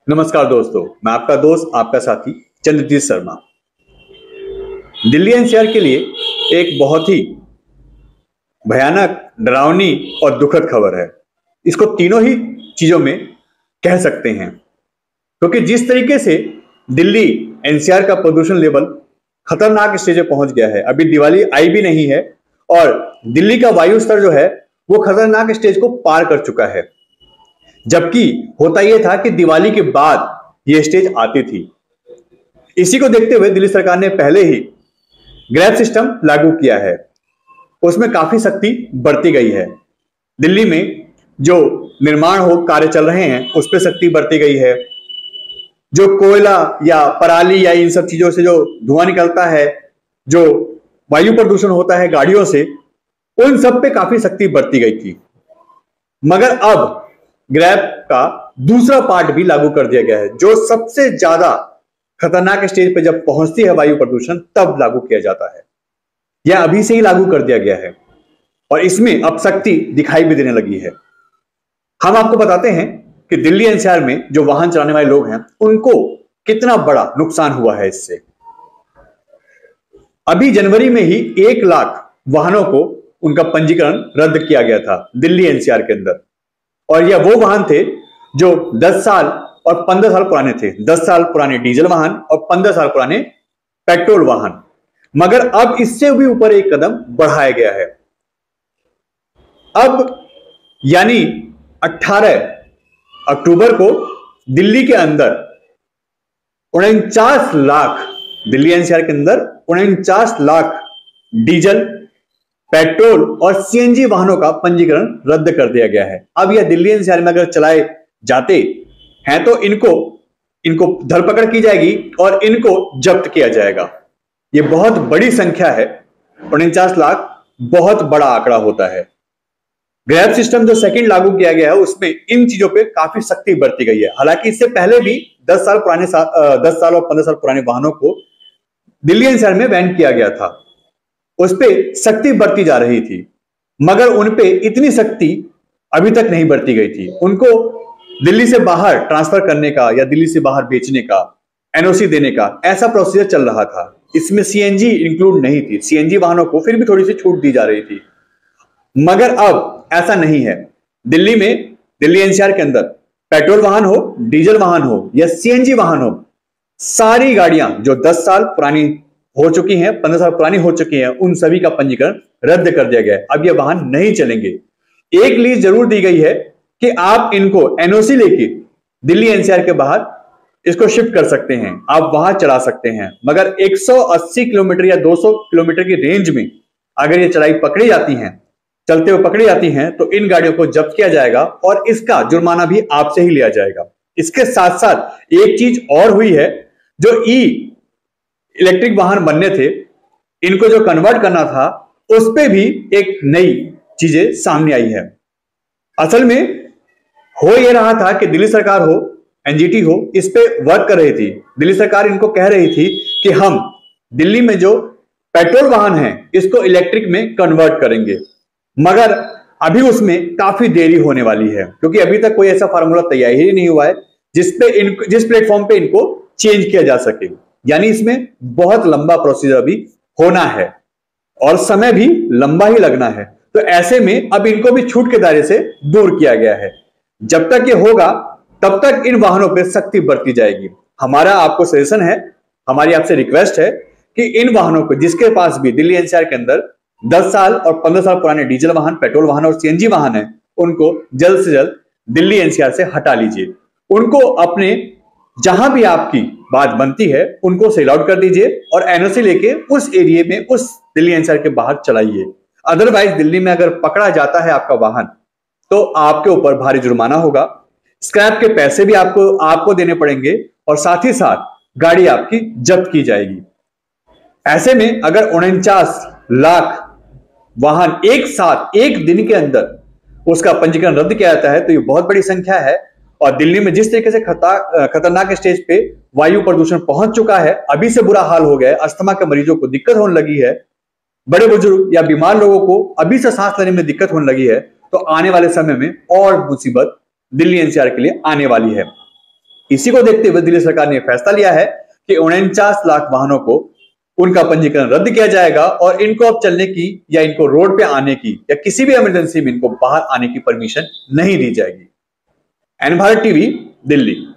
नमस्कार दोस्तों, मैं आपका दोस्त आपका साथी चंद्रजीत शर्मा। दिल्ली एनसीआर के लिए एक बहुत ही भयानक, डरावनी और दुखद खबर है। इसको तीनों ही चीजों में कह सकते हैं, क्योंकि जिस तरीके से दिल्ली एनसीआर का प्रदूषण लेवल खतरनाक स्टेज पे पहुंच गया है। अभी दिवाली आई भी नहीं है और दिल्ली का वायु स्तर जो है वो खतरनाक स्टेज को पार कर चुका है। जबकि होता यह था कि दिवाली के बाद यह स्टेज आती थी। इसी को देखते हुए दिल्ली सरकार ने पहले ही ग्रैब सिस्टम लागू किया है। उसमें काफी सख्ती बरती गई है। दिल्ली में जो निर्माण हो कार्य चल रहे हैं उस पर सख्ती बरती गई है। जो कोयला या पराली या इन सब चीजों से जो धुआं निकलता है, जो वायु प्रदूषण होता है गाड़ियों से, उन सब पे काफी सख्ती बरती गई थी। मगर अब ग्रैब का दूसरा पार्ट भी लागू कर दिया गया है, जो सबसे ज्यादा खतरनाक स्टेज पे जब पहुंचती है वायु प्रदूषण तब लागू किया जाता है। यह अभी से ही लागू कर दिया गया है और इसमें अब सख्ती दिखाई भी देने लगी है। हम आपको बताते हैं कि दिल्ली एनसीआर में जो वाहन चलाने वाले लोग हैं उनको कितना बड़ा नुकसान हुआ है इससे। अभी जनवरी में ही 1 लाख वाहनों को उनका पंजीकरण रद्द किया गया था दिल्ली एनसीआर के अंदर। और यह वो वाहन थे जो 10 साल और 15 साल पुराने थे। 10 साल पुराने डीजल वाहन और 15 साल पुराने पेट्रोल वाहन। मगर अब इससे भी ऊपर एक कदम बढ़ाया गया है। अब यानी 18 अक्टूबर को दिल्ली के अंदर 49 लाख, दिल्ली एनसीआर के अंदर 49 लाख डीजल, पेट्रोल और सीएनजी वाहनों का पंजीकरण रद्द कर दिया गया है। अब यह दिल्ली एनसीआर में अगर चलाए जाते हैं तो इनको धरपकड़ की जाएगी और इनको जब्त किया जाएगा। यह बहुत बड़ी संख्या है। 49 लाख बहुत बड़ा आंकड़ा होता है। ग्रैब सिस्टम जो सेकंड लागू किया गया है उसमें इन चीजों पे काफी सख्ती बरती गई है। हालांकि इससे पहले भी 10 साल और 15 साल पुराने वाहनों को दिल्ली एनसीआर में बैन किया गया था। उस पर सख्ती बरती जा रही थी, मगर उन पे इतनी सख्ती अभी तक नहीं बरती गई थी। उनको दिल्ली से बाहर ट्रांसफर करने का या दिल्ली से बाहर बेचने का, एनओसी देने का ऐसा प्रोसीजर चल रहा था। इसमें सीएनजी इंक्लूड नहीं थी। सीएनजी वाहनों को फिर भी थोड़ी सी छूट दी जा रही थी, मगर अब ऐसा नहीं है। दिल्ली में, दिल्ली एनसीआर के अंदर पेट्रोल वाहन हो, डीजल वाहन हो या सीएनजी वाहन हो, सारी गाड़ियां जो 10 साल पुरानी हो चुकी हैं, 15 साल पुरानी हो चुकी हैं, उन सभी का पंजीकरण रद्द कर दिया गया है। अब ये वाहन नहीं चलेंगे। एक लीज जरूर दी गई है कि आप इनको एनओसी लेके दिल्ली एनसीआर के बाहर इसको शिफ्ट कर सकते हैं, आप वहां चला सकते हैं। मगर 180 किलोमीटर या 200 किलोमीटर की रेंज में अगर ये चलाई पकड़ी जाती हैं, चलते हुए पकड़ी जाती हैं, तो इन गाड़ियों को जब्त किया जाएगा और इसका जुर्माना भी आपसे ही लिया जाएगा। इसके साथ साथ एक चीज और हुई है, जो इलेक्ट्रिक वाहन बनने थे, इनको जो कन्वर्ट करना था, उस पे भी एक नई चीजें सामने आई है। असल में हो यह रहा था कि दिल्ली सरकार हो, एनजीटी हो, इस पे वर्क कर रही थी। दिल्ली सरकार इनको कह रही थी कि हम दिल्ली में जो पेट्रोल वाहन है इसको इलेक्ट्रिक में कन्वर्ट करेंगे, मगर अभी उसमें काफी देरी होने वाली है, क्योंकि अभी तक कोई ऐसा फार्मूला तैयार ही नहीं हुआ है जिस प्लेटफॉर्म पे इनको चेंज किया जा सके। यानी इसमें बहुत लंबा प्रोसीजर अभी होना है और समय भी लंबा ही लगना है। तो ऐसे में अब इनको भी छूट के दायरे से दूर किया गया है। जब तक ये होगा तब तक इन वाहनों पर सख्ती बरती जाएगी। हमारा आपको सजेशन है, हमारी आपसे रिक्वेस्ट है कि इन वाहनों को, जिसके पास भी दिल्ली एनसीआर के अंदर 10 साल और 15 साल पुराने डीजल वाहन, पेट्रोल वाहन और सीएनजी वाहन है, उनको जल्द से जल्द दिल्ली एनसीआर से हटा लीजिए। उनको अपने जहां भी आपकी बात बनती है उनको सेल आउट कर दीजिए और एनओसी लेके उस एरिया में, उस दिल्ली एनसीआर के बाहर चलाइए। अदरवाइज दिल्ली में अगर पकड़ा जाता है आपका वाहन तो आपके ऊपर भारी जुर्माना होगा, स्क्रैप के पैसे भी आपको देने पड़ेंगे और साथ ही साथ गाड़ी आपकी जब्त की जाएगी। ऐसे में अगर 49 लाख वाहन एक साथ एक दिन के अंदर उसका पंजीकरण रद्द किया जाता है तो यह बहुत बड़ी संख्या है। और दिल्ली में जिस तरीके से खतरनाक स्टेज पे वायु प्रदूषण पहुंच चुका है, अभी से बुरा हाल हो गया है। अस्थमा के मरीजों को दिक्कत होने लगी है, बड़े बुजुर्ग या बीमार लोगों को अभी से सांस लेने में दिक्कत होने लगी है। तो आने वाले समय में और मुसीबत दिल्ली एनसीआर के लिए आने वाली है। इसी को देखते हुए दिल्ली सरकार ने फैसला लिया है कि 49 लाख वाहनों को उनका पंजीकरण रद्द किया जाएगा और इनको अब चलने की या इनको रोड पे आने की या किसी भी इमरजेंसी में इनको बाहर आने की परमिशन नहीं दी जाएगी। N Bharat TV, Delhi.